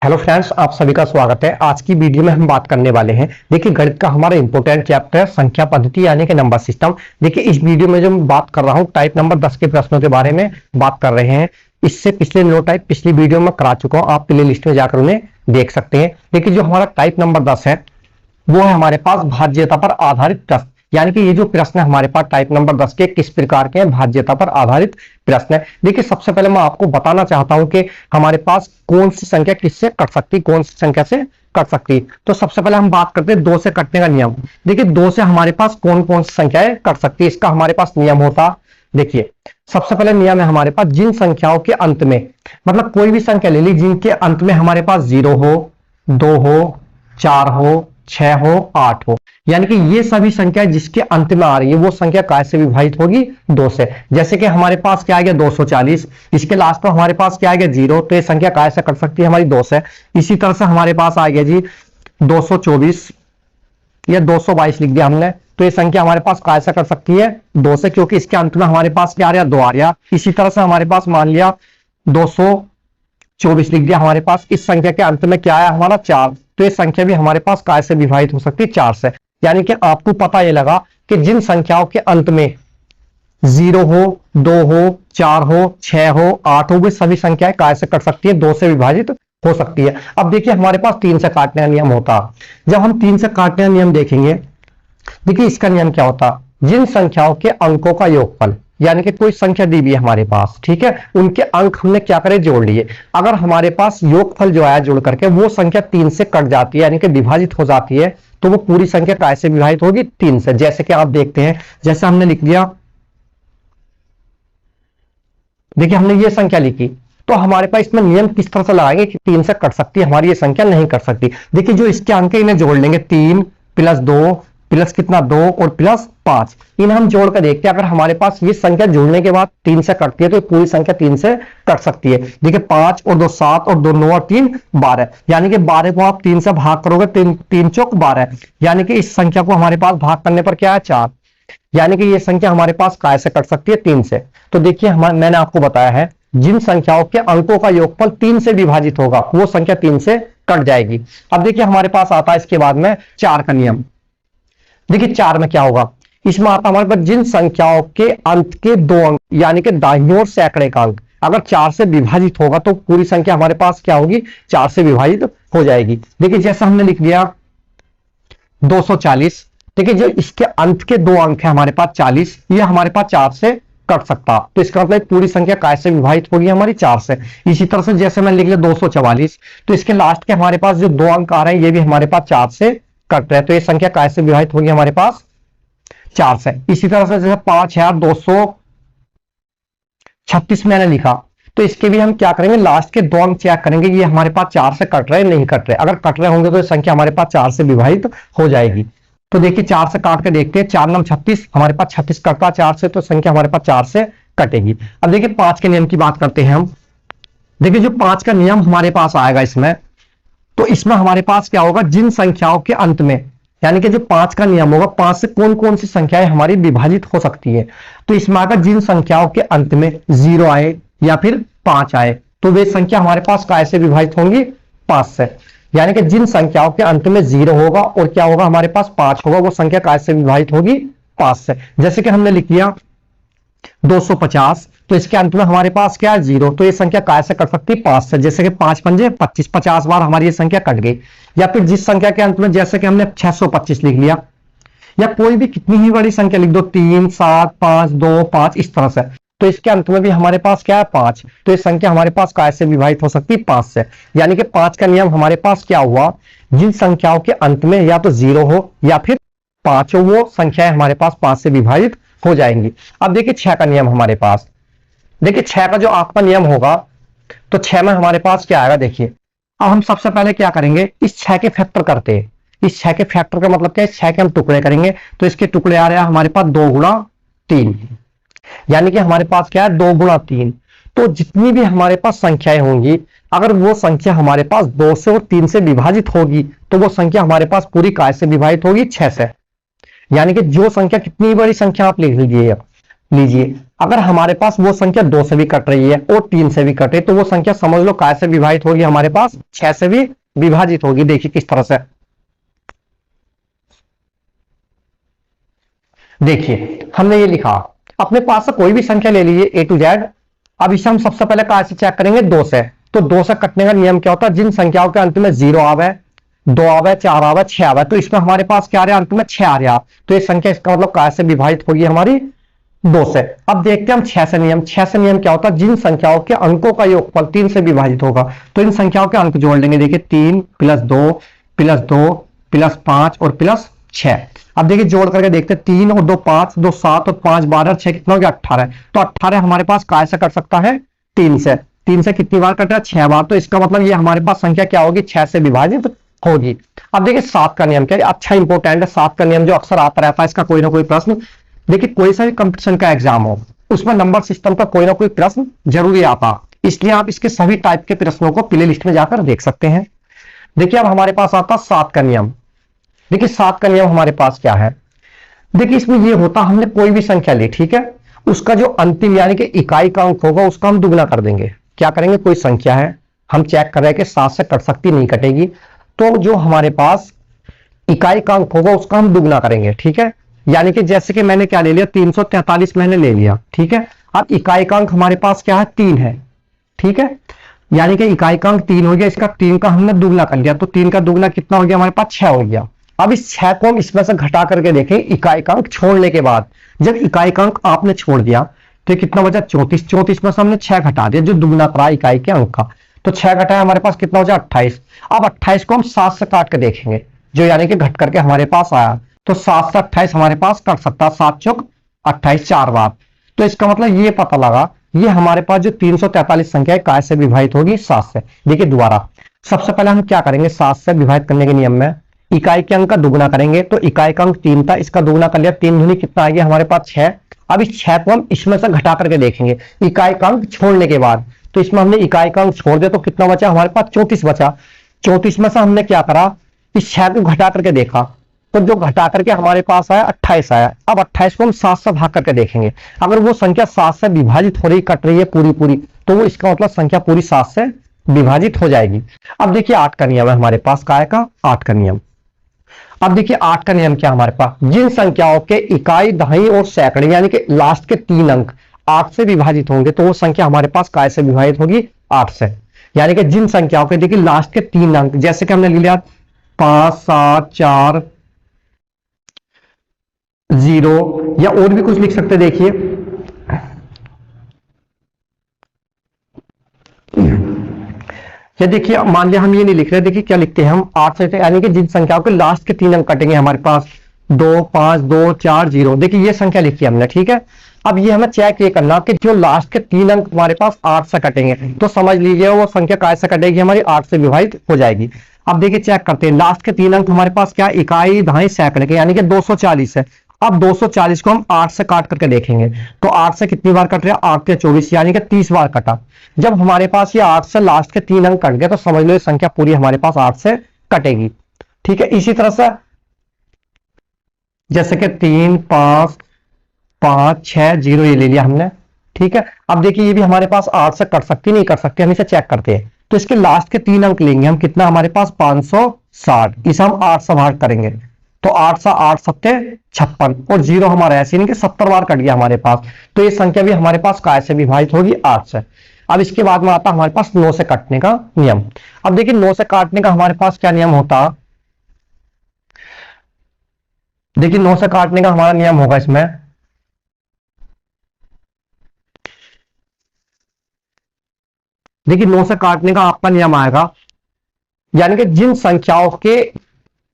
Hello friends, आप सभी का स्वागत है। आज की वीडियो में हम बात करने वाले हैं, देखिए गणित का हमारा इंपॉर्टेंट चैप्टर संख्या पद्धति यानी कि नंबर सिस्टम। देखिए इस वीडियो में जो मैं बात कर रहा हूँ टाइप नंबर 10 के प्रश्नों के बारे में बात कर रहे हैं। इससे पिछले 9 टाइप पिछली वीडियो में करा चुका हूँ, आप प्ले लिस्ट में जाकर उन्हें देख सकते हैं। देखिए जो हमारा टाइप नंबर 10 है वो है हमारे पास भाज्यता पर आधारित प्रश्न, यानी कि ये जो प्रश्न है हमारे पास टाइप नंबर 10 के किस प्रकार के हैं, भाज्यता पर आधारित प्रश्न है। देखिए सबसे पहले मैं आपको बताना चाहता हूं कि हमारे पास कौन सी संख्या किससे कट सकती, कौन सी संख्या से कट सकती। तो सबसे पहले हम बात करते हैं 2 से कटने का नियम। देखिए 2 से हमारे पास कौन कौन सी संख्याएं कट सकती है, इसका हमारे पास नियम होता। देखिए सबसे पहले नियम है हमारे पास, जिन संख्याओं के अंत में, मतलब कोई भी संख्या ले ली जिनके अंत में हमारे पास 0 हो, 2 हो, 4 हो, 6 हो, 8 हो, यानी कि ये सभी संख्या जिसके अंत में आ रही है वो संख्या काय से विभाजित होगी, 2 से। जैसे कि हमारे पास क्या आ गया 240, इसके लास्ट में हमारे पास क्या आ गया 0, तो ये संख्या काय से कट सकती है हमारी 2 से। इसी तरह से हमारे पास आ गया जी 224 या 222 लिख दिया हमने, तो ये संख्या हमारे पास काय से कट सकती है 2 से, क्योंकि इसके अंत में हमारे पास क्या आ रहा 2 आ रहा। इसी तरह से हमारे पास मान लिया 224 लिख दिया, हमारे पास इस संख्या के अंत में क्या आया हमारा 4, तो ये संख्या भी हमारे पास काय से विभाजित हो सकती है 4 से। यानी कि आपको पता ये लगा कि जिन संख्याओं के अंत में 0 हो, 2 हो, 4 हो, 6 हो, 8 हो, वे सभी संख्याएं काय से कट सकती है 2 से विभाजित हो सकती है। अब देखिए हमारे पास 3 से काटने का नियम होता। जब हम 3 से काटने का नियम देखेंगे, देखिए इसका नियम क्या होता, जिन संख्याओं के अंकों का योगफल, यानी कि कोई संख्या दी हुई है हमारे पास, ठीक है, उनके अंक हमने क्या करे जोड़ लिए। अगर हमारे पास योगफल जो आया जोड़ करके वो संख्या 3 से कट जाती है, यानी कि विभाजित हो जाती है, तो वो पूरी संख्या काय से विभाजित होगी 3 से। जैसे कि आप देखते हैं, जैसे हमने लिख दिया, देखिए हमने ये संख्या लिखी, तो हमारे पास इसमें नियम किस तरह से लगाएंगे कि 3 से कट सकती है हमारी ये संख्या, नहीं कट सकती। देखिए जो इसके अंक है इन्हें जोड़ लेंगे, 3 प्लस 2 प्लस कितना 2 और प्लस 5, इन्हें हम जोड़ कर देखते हैं। अगर हमारे पास ये संख्या जोड़ने के बाद 3 से कटती है तो पूरी संख्या 3 से कट सकती है। देखिए 5 और 2 7 और 2 9 और 3 12, यानी कि 12 को आप 3 से भाग करोगे, 3 चौक 12, यानी कि इस संख्या को हमारे पास भाग करने पर क्या है 4, यानी कि ये संख्या हमारे पास काय से कट सकती है 3 से। तो देखिए मैंने आपको बताया है, जिन संख्याओं के अंकों का योगफल 3 से विभाजित होगा वो संख्या 3 से कट जाएगी। अब देखिए हमारे पास आता है इसके बाद में 4 का नियम। देखिए 4 में क्या होगा, इसमें आता हमारे पास जिन संख्याओं के अंत के 2 अंक, यानी कि दाहिनी ओर सैकड़े का अंक अगर 4 से विभाजित होगा तो पूरी संख्या हमारे पास क्या होगी 4 से विभाजित हो जाएगी। देखिए जैसा हमने लिख दिया 240, देखिए जो इसके अंत के 2 अंक है हमारे पास 40, ये हमारे पास 4 से कट सकता, तो इसका मतलब पूरी संख्या काय से विभाजित होगी हमारी 4 से। इसी तरह से जैसे मैंने लिख लिया 244, तो इसके लास्ट के हमारे पास जो 2 अंक आ रहे हैं ये भी हमारे पास 4 से कट रहे हैं, तो ये संख्या काय से विभाजित होगी हमारे पास 4 से। इसी तरह से जैसे 5236 मैंने लिखा, तो इसके भी हम क्या करेंगे, लास्ट के 2 अंक चेक करेंगे ये हमारे पास 4 से कट रहे नहीं कट रहे। अगर कट रहे होंगे तो ये संख्या हमारे पास 4 से विभाजित हो जाएगी। तो देखिए 4 से काट के देखते हैं, 4 9 36, हमारे पास 36 कटता 4 से, तो संख्या हमारे पास 4 से कटेगी। अब देखिए 5 के नियम की बात करते हैं हम। देखिए जो 5 का नियम हमारे पास आएगा इसमें, तो इसमें हमारे पास क्या होगा, जिन संख्याओं के अंत में, यानी कि जो 5 का नियम होगा 5 से कौन कौन सी संख्याएं हमारी विभाजित हो सकती है, तो इसमें अगर जिन संख्याओं के अंत में 0 आए या फिर 5 आए तो वे संख्या हमारे पास काय से विभाजित होंगी 5 से। यानी कि जिन संख्याओं के अंत में 0 होगा और क्या होगा हमारे पास 5 होगा, वो संख्या काय से विभाजित होगी 5 से। जैसे कि हमने लिख लिया 250, तो इसके अंत में हमारे पास क्या है 0, तो ये संख्या काय से कट सकती है 5 से। जैसे कि 5 पंजे 25, 50 बार हमारी ये संख्या कट गई। या फिर जिस संख्या के अंत में, जैसे कि हमने 625 लिख लिया, या कोई भी कितनी ही बड़ी संख्या लिख दो, 3 7 5 2 5 इस तरह से, तो इसके अंत में भी हमारे पास क्या है 5, तो ये संख्या हमारे पास काय से विभाजित हो सकती है 5 से। यानी कि 5 का नियम हमारे पास क्या हुआ, जिन संख्याओं के अंत में या तो 0 हो या फिर 5 हो वो संख्याएं हमारे पास 5 से विभाजित हो जाएंगी। अब देखिए 6 का नियम हमारे पास, देखिए 6 का जो आपका नियम होगा, तो 6 में हमारे पास क्या आएगा, देखिए अब हम सबसे पहले क्या करेंगे, इस 6 के फैक्टर करते हैं। इस 6 के फैक्टर का मतलब क्या है, 6 के हम टुकड़े करेंगे, तो इसके टुकड़े आ रहे हैं हमारे पास 2 गुणा 3, यानी कि हमारे पास क्या है 2 गुणा 3। तो जितनी भी हमारे पास संख्याएं होंगी, अगर वो संख्या हमारे पास 2 से और 3 से विभाजित होगी तो वो संख्या हमारे पास पूरी काय से विभाजित होगी 6 से। यानी कि जो संख्या, कितनी बड़ी संख्या आप लिख लीजिए, अगर हमारे पास वो संख्या 2 से भी कट रही है और 3 से भी कट रही है तो वो संख्या समझ लो काय से विभाजित होगी, हमारे पास 6 से भी विभाजित होगी। देखिए किस तरह से, देखिए हमने ये लिखा, अपने पास से कोई भी संख्या ले लीजिए ए टू जेड। अब इसे हम सबसे पहले काय से चेक करेंगे, 2 से। तो 2 से कटने का नियम क्या होता है, जिन संख्याओं के अंत में 0 आवे, 2 आवे, 4 आवे, 6 आवे, तो इसमें हमारे पास क्या आ रहा है, अंत में 6 आ रहा है। तो ये संख्या इसका मतलब काय से विभाजित होगी हमारी 2 से। अब देखते हैं हम 6 से नियम। 6 से नियम क्या होता है, जिन संख्याओं के अंकों का योगफल 3 से विभाजित होगा। तो इन संख्याओं के अंक जोड़ लेंगे, देखिए 3 + 2 + 2 + 5 और +6। अब देखिए जोड़ करके देखते हैं, 3 और 2 5, 2 7 और 5 12 और 6 कितना हो गया, 18। तो 18 हमारे पास काय से कट सकता है, 3 से। 3 से कितनी बार कट रहा है, 6 बार। तो इसका मतलब ये हमारे पास संख्या क्या होगी, 6 से विभाजित होगी। अब देखिए 7 का नियम क्या है, अच्छा इंपॉर्टेंट है 7 का नियम, जो अक्सर आता रहता है, इसका कोई ना कोई प्रश्न। देखिए कोई सा भी कंपटीशन का एग्जाम हो, उसमें नंबर सिस्टम का कोई ना कोई प्रश्न जरूरी आता, इसलिए आप इसके सभी टाइप के प्रश्नों को प्ले लिस्ट में जाकर देख सकते हैं। देखिए अब हमारे पास आता 7 का नियम। देखिए 7 का नियम हमारे पास क्या है, देखिए इसमें ये होता, हमने कोई भी संख्या ली, ठीक है, उसका जो अंतिम यानी कि इकाई का अंक होगा उसका हम दुगना कर देंगे। क्या करेंगे, कोई संख्या है, हम चेक कर रहे हैं कि 7 से कट सकती, नहीं कटेगी, तो जो हमारे पास इकाई का अंक होगा उसका हम दुगना करेंगे, ठीक है। यानी कि जैसे कि मैंने क्या ले लिया, 343 मैंने ले लिया, ठीक है। अब इकाई का अंक हमारे पास क्या है, 3 है, ठीक है। यानी कि इकाई का अंक 3 हो गया, इसका 3 का हमने दुगना कर लिया, तो 3 का दुगना कितना हो गया, हमारे पास 6 हो गया। अब इस 6 को हम इसमें से घटा करके देखें इकाई का अंक छोड़ने के बाद। जब इकाई का अंक आपने छोड़ दिया तो कितना बचा, 34। 34 में से हमने 6 घटा दिया, जो दुगना करा इकाई के अंक का, तो 6 घटाया हमारे पास कितना हो जाए, 28। अब 28 को हम 7 से काट के देखेंगे, जो यानी कि घट करके हमारे पास आया, तो 7 से 28 हमारे पास कट सकता है, 7 चौक 28 4 बार। तो इसका मतलब ये पता लगा, ये हमारे पास जो 343 संख्या है काय से विभाजित होगी, 7 से। देखिए दोबारा, सबसे पहले हम क्या करेंगे, 7 से विभाजित करने के नियम में इकाई के अंक का दुगना करेंगे, तो इकाई का अंक 3 था, इसका दुगना कर लिया, 3 दूनी कितना आ गया हमारे पास 6। अब इस 6 को हम इसमें से घटा करके देखेंगे इकाई का अंक छोड़ने के बाद, तो इसमें हमने इकाई का अंक छोड़ दिया, तो कितना बचा हमारे पास, 34 बचा। 34 में से हमने क्या करा, इस 6 को घटा करके देखा, तो जो घटा करके हमारे पास आया 28 आया। अब 28 को हम 7 से भाग करके देखेंगे, अगर वो संख्या 7 से विभाजित हो रही, कट रही है पूरी पूरी, तो वो इसका मतलब संख्या पूरी 7 से विभाजित हो जाएगी। अब देखिए 8 का नियम है हमारे पास, काय का, 8 का नियम। अब देखिए 8 का नियम क्या हमारे पास, जिन संख्याओं के इकाई, दहाई और सैकड़े यानी कि लास्ट के 3 अंक 8 से विभाजित होंगे, तो वो संख्या हमारे पास काय से विभाजित होगी, 8 से। यानी कि जिन संख्याओं के देखिए लास्ट के 3 अंक, जैसे कि हमने ले लिया 5 7 4 0, या और भी कुछ लिख सकते, देखिए ये देखिए, मान लिया हम ये नहीं लिख रहे, देखिए क्या लिखते हैं हम, 8 से, यानी कि जिन संख्याओं के लास्ट के 3 अंक कटेंगे हमारे पास 2 5 2 4 0, देखिए ये संख्या लिखी हमने, ठीक है। अब ये हमें चेक ये करना कि जो लास्ट के 3 अंक हमारे पास 8 से कटेंगे, तो समझ लीजिए वो संख्या काय से कटेगी, हमारी 8 से विभाजित हो जाएगी। अब देखिए चेक करते हैं, लास्ट के 3 अंक हमारे पास क्या, इकाई दहाई सैकड़े के, यानी कि 240 है। अब 240 को हम 8 से काट करके देखेंगे, तो 8 से कितनी बार कट रहा है, 8 के 24, यानी कि 30 बार कटा। जब हमारे पास ये 8 से लास्ट के 3 अंक कट गए, तो समझ लो ये संख्या पूरी हमारे पास 8 से कटेगी, ठीक है। इसी तरह से जैसे कि 3 5 5 6 0 ये ले लिया हमने, ठीक है। अब देखिए ये भी हमारे पास 8 से कट सकती, नहीं कट सकती, हम इसे चेक करते हैं। तो इसके लास्ट के 3 अंक लेंगे हम, कितना हमारे पास 560, इसे हम 8 से भाग करेंगे, तो 8 से 8 सत्ते 56, और 0 हमारा ऐसे नहीं कि 70 बार कट गया हमारे पास, तो ये संख्या भी हमारे पास काय से विभाजित होगी, 8 से। अब इसके बाद में आता हमारे पास 9 से काटने का नियम। अब देखिए 9 से काटने का हमारे पास क्या नियम होता, देखिए 9 से काटने का हमारा नियम होगा इसमें, देखिए 9 से काटने का आपका नियम आएगा, यानी कि जिन संख्याओं के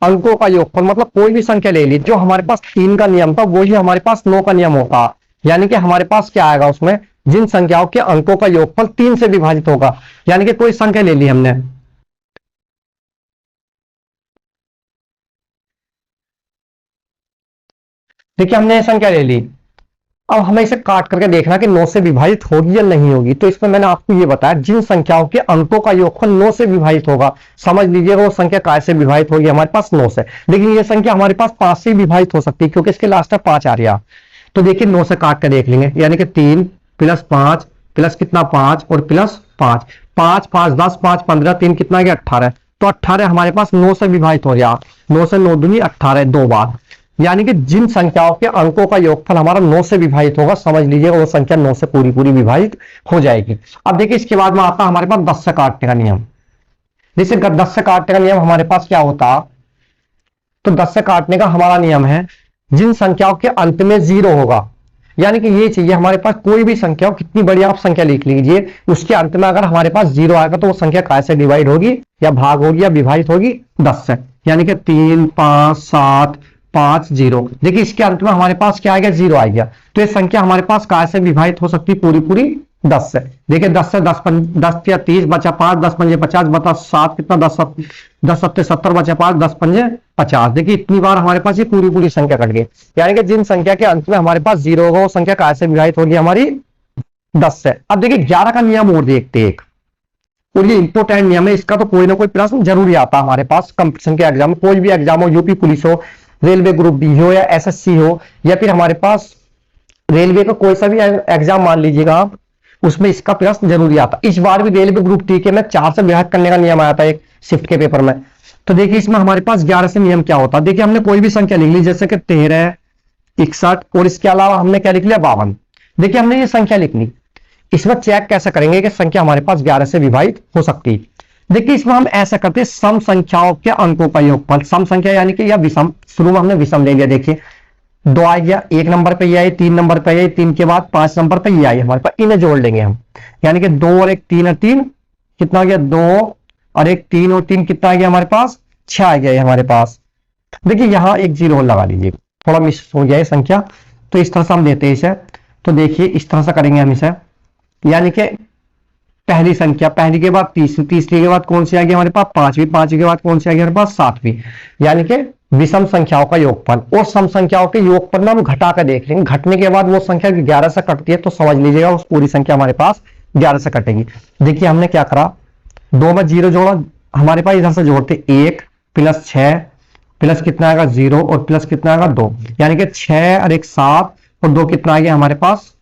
अंकों का योगफल, मतलब कोई भी संख्या ले ली, जो हमारे पास 3 का नियम था वही हमारे पास 9 का नियम होता। यानी कि हमारे पास क्या आएगा उसमें, जिन संख्याओं के अंकों का योगफल 3 से विभाजित होगा। यानी कि कोई संख्या ले ली हमने, देखिए हमने ये संख्या ले ली, अब हमें इसे काट करके देखना कि 9 से विभाजित होगी या नहीं होगी। तो इसमें मैंने आपको ये बताया, जिन संख्याओं के अंकों का योगफल 9 से विभाजित होगा, समझ लीजिएगा वो संख्या काय से विभाजित होगी, हमारे पास 9 से। लेकिन ये संख्या हमारे पास 5 से विभाजित हो सकती है, क्योंकि इसके लास्ट में 5 आ रहा, तो देखिए 9 से काट के देख लेंगे, यानी कि 3 प्लस 5 प्लस कितना 5 और प्लस 5, 5 5 10 5 15 3 कितना गया 18। तो 18 हमारे पास 9 से विभाजित हो गया, 9 से 9 दूनी 18 दो बार, यानी कि जिन संख्याओं के अंकों का योगफल हमारा 9 से विभाजित होगा, समझ लीजिएगा वो संख्या 9 से पूरी पूरी विभाजित हो जाएगी। अब देखिए इसके बाद में आता हमारे पास 10 से काटने का नियम। जैसे 10 से काटने का नियम हमारे पास क्या होता, तो 10 से काटने का हमारा नियम है जिन संख्याओं के अंत में 0 होगा, यानी कि ये चाहिए हमारे पास कोई भी संख्या हो, कितनी बड़ी आप संख्या लिख लीजिए, उसके अंत में अगर हमारे पास 0 आएगा तो वो संख्या कैसे डिवाइड होगी या भाग होगी या विभाजित होगी 10 से, यानी कि 3 5 7 5 0। देखिए इसके अंत में हमारे पास क्या आ गया 0 आ गया, तो ये संख्या हमारे पास कैसे विभाजित हो सकती है पूरी पूरी 10 से। देखिए 10 से 10 या 30 बचा 5, 10 पंजे 50 बता 7 कितना 10 सत्ते 70 बचा 5, 10 पंजे 50। देखिए इतनी बार हमारे पास ये पूरी पूरी संख्या कट गई, यानी कि जिन संख्या के अंत में हमारे पास 0 होगा वो संख्या कैसे विभाजित होगी हमारी 10 से। अब देखिए 11 का नियम और देखते एक, और ये इंपोर्टेंट नियम है, इसका तो कोई ना कोई प्रश्न जरूरी आता हमारे पास कंपटीशन के एग्जाम, कोई भी एग्जाम हो, यूपी पुलिस हो, रेलवे ग्रुप बी हो या एसएससी हो, या फिर हमारे पास रेलवे का कोई सा भी एग्जाम मान लीजिएगा आप, उसमें इसका प्रश्न जरूरी आता। इस बार भी रेलवे ग्रुप टी के में 4 से विभाजित करने का नियम आया था एक शिफ्ट के पेपर में। तो देखिए इसमें हमारे पास 11 से नियम क्या होता है, देखिए हमने कोई भी संख्या लिख ली, जैसे कि 13 61 और इसके अलावा हमने क्या लिख लिया 52। देखिए हमने ये संख्या लिख ली, इसमें चेक कैसे करेंगे कि संख्या हमारे पास 11 से विभाजित हो सकती है। देखिए इसमें हम ऐसा करते हैं सम संख्याओं के अंकों का योगफल, सम संख्या यानी कि या विषम, शुरू में हमने विषम ले लिया, देखिए 2 आ गया, 1 नंबर पे ये आई, 3 नंबर पे आई, 3 के बाद 5 नंबर पे ये आई हमारे पास, इन्हें जोड़ लेंगे हम, यानी कि 2 और 1 3 और 3 कितना आ गया 2 और 1 3 और 3 कितना आ गया हमारे पास 6 आ गया हमारे पास। देखिए यहाँ एक 0 लगा लीजिए, थोड़ा मिस हो गया है संख्या, तो इस तरह से हम देते हैं इसे। तो देखिए इस तरह से करेंगे हम इसे, यानी कि पहली संख्या, पहली के बाद तीसरी, तीसरी के बाद कौन सी आ गई हमारे पास 5वीं, 5वीं के बाद कौन सी आ गई हमारे पास 7वीं, यानी कि विषम संख्याओं का योगफल। और सम संख्याओं के योगफल में हम घटा कर देख लेंगे, घटने के बाद वो संख्या 11 से कटती है तो समझ लीजिएगा उस पूरी संख्या हमारे पास 11 से कटेगी। देखिए हमने क्या करा, 2 में 0 जोड़ा, हमारे पास इधर से जोड़ते 1 प्लस 6 प्लस कितना आएगा 0 और प्लस कितना आएगा 2, यानी कि 6 और 1 7 और 2 कितना आ गया हमारे पास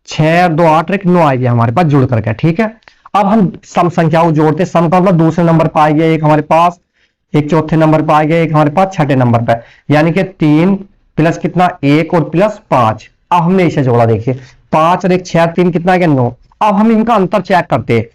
6 और 2 8 और 1 9 आ गया हमारे पास जुड़ करके। ठीक है, अब हम सम संख्याओं जोड़ते, सम का मतलब दूसरे नंबर पर आ गया एक हमारे पास, एक चौथे नंबर पर आ गया, एक हमारे पास छठे नंबर पर, यानी कि 3 प्लस कितना 1 और प्लस 5। अब हमने इसे जोड़ा, देखिए 5 और 1 6 3 कितना आ गया 9। अब हम इनका अंतर चेक करते हैं,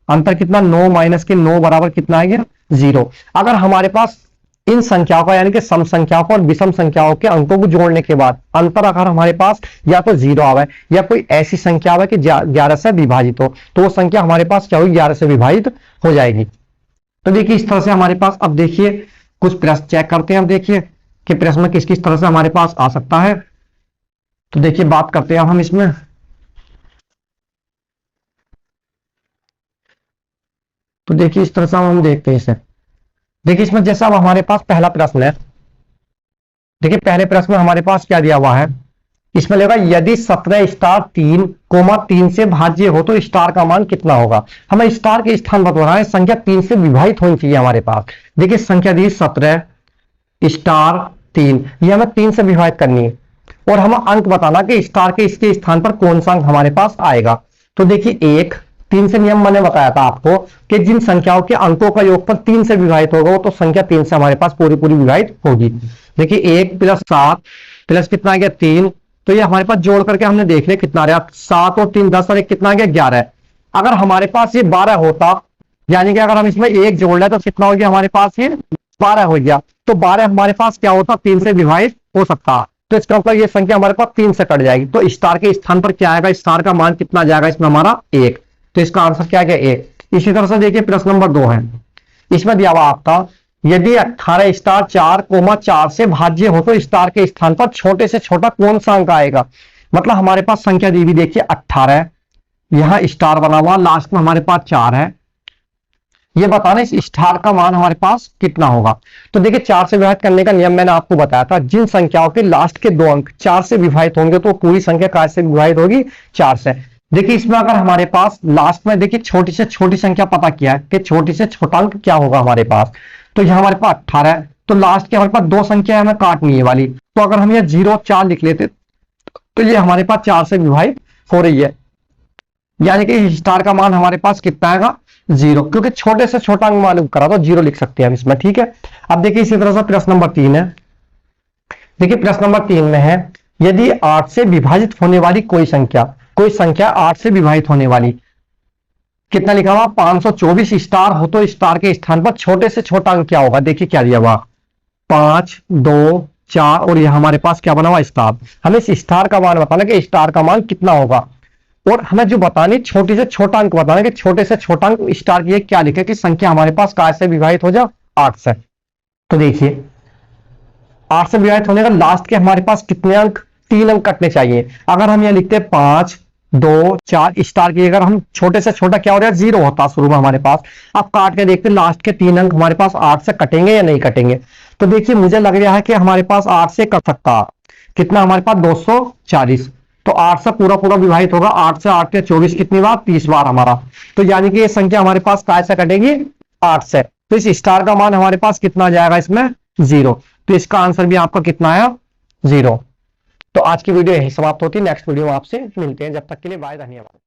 अंतर कितना 9 माइनस के 9 बराबर कितना आ गया 0। अगर हमारे पास इन संख्याओं का यानी कि सम संख्याओं को और विषम संख्याओं के अंकों को जोड़ने के बाद अंतर अगर हमारे पास या तो 0 आवे या कोई ऐसी संख्या आवे कि 11 से विभाजित हो, तो वो संख्या हमारे पास क्या होगी 11 से विभाजित हो जाएगी। तो देखिए इस तरह से हमारे पास, अब देखिए कुछ प्रश्न चेक करते हैं, अब देखिए कि प्रश्न में किस किस तरह से हमारे पास आ सकता है। तो देखिए बात करते हैं अब हम इसमें, तो देखिए इस तरह से हम देखते हैं इसे। देखिए इसमें जैसा अब हमारे पास पहला प्रश्न है, देखिए पहले प्रश्न में हमारे पास क्या दिया हुआ है, इसमें लेगा यदि 17 स्टार 3 कोमा 3 से भाज्य हो तो स्टार का मान कितना होगा। हमें स्टार के स्थान पर रहा है, संख्या 3 से विभाजित होनी चाहिए हमारे पास। देखिए संख्या दी 17 स्टार 3, ये हमें 3 से विभाजित करनी है और हमें अंक बताना कि स्टार के इसके स्थान पर कौन सा अंक हमारे पास आएगा। तो देखिए 1 3 से नियम मैंने बताया था आपको कि जिन संख्याओं के अंकों का योगफल 3 से विभाजित होगा तो संख्या 3 से हमारे पास पूरी पूरी विभाजित होगी। देखिए 1 प्लस 7 प्लस कितना आ गया 3, तो ये हमारे पास जोड़ करके हमने देख लिया कितना आ रहा, 7 और 3 10 और 1 कितना आ गया 11। अगर हमारे पास ये 12 होता, यानी कि अगर हम इसमें 1 जोड़ लें तो कितना हो गया हमारे पास ये 12 हो गया, तो 12 हमारे पास क्या होता 3 से विभाजित हो सकता। तो इसका मतलब ये संख्या हमारे पास 3 से कट जाएगी, तो स्टार के स्थान पर क्या आएगा, स्टार का मान कितना जाएगा इसमें हमारा 1, तो इसका आंसर क्या गया 1। इसी तरह से देखिए प्रश्न नंबर 2 है, इसमें दिया हुआ आपका यदि 18 स्टार 4 कोमा 4 से भाज्य हो तो स्टार के स्थान पर छोटे से छोटा कौन सा अंक आएगा। मतलब हमारे पास संख्या दी हुई देखिए 18, यहां स्टार बना हुआ, लास्ट में हमारे पास 4 है, ये बताना इस स्टार का मान हमारे पास कितना होगा। तो देखिए 4 से विभाजित करने का नियम मैंने आपको बताया था, जिन संख्याओं के लास्ट के 2 अंक 4 से विभाजित होंगे तो पूरी संख्या कैसे विभाजित होगी 4 से। देखिए इसमें अगर हमारे पास लास्ट में देखिए छोटी से छोटी संख्या पता किया है कि छोटी से छोटा अंक क्या होगा हमारे पास, तो यह हमारे पास 18 है, तो लास्ट के हमारे पास 2 संख्या हमें काटनी है वाली, तो अगर हम ये 0 4 लिख लेते तो ये हमारे पास 4 से विभाजित हो रही है, यानी कि स्टार का मान हमारे पास कितना आएगा 0, क्योंकि छोटे से छोटा अंक मालूम करा तो 0 लिख सकते हैं हम इसमें। ठीक है, अब देखिए इसी तरह से प्रश्न नंबर 3 है। देखिए प्रश्न नंबर 3 में है, यदि 8 से विभाजित होने वाली कोई संख्या 8 से विभाजित होने वाली, कितना लिखा हुआ 524 स्टार हो तो स्टार के स्थान पर छोटे से छोटा अंक क्या होगा। देखिए क्या दिया हुआ 5 2 4 और यह हमारे पास क्या बना हुआ स्टार। हमें इस स्टार का मान बताना कि स्टार का मान कितना होगा, और हमें जो बतानी छोटे से छोटा अंक बताना कि छोटे से छोटा अंक स्टार की क्या लिखे कि संख्या हमारे पास काय से विभाजित हो जाए 8 से। तो देखिए 8 से विभाजित होने का लास्ट के हमारे पास कितने अंक 3 अंक कटने चाहिए। अगर हम यहाँ लिखते 5 2 4 स्टार की, अगर हम छोटे से छोटा क्या हो रहा है 0 होता शुरू में हमारे पास। अब काट के देखते लास्ट के 3 अंक हमारे पास 8 से कटेंगे या नहीं कटेंगे। तो देखिए मुझे लग रहा है कि हमारे पास 8 से कट सकता है, कितना हमारे पास 240। तो 8 से पूरा पूरा विभाजित होगा, 8 से 8 के 24 कितनी बार 30 बार हमारा। तो यानी कि ये संख्या हमारे पास काय से कटेगी 8 से। तो इस स्टार का मान हमारे पास कितना आ जाएगा इसमें 0। तो इसका आंसर भी आपका कितना आया 0। तो आज की वीडियो यही समाप्त होती है, नेक्स्ट वीडियो में आपसे मिलते हैं, जब तक के लिए बाय, धन्यवाद।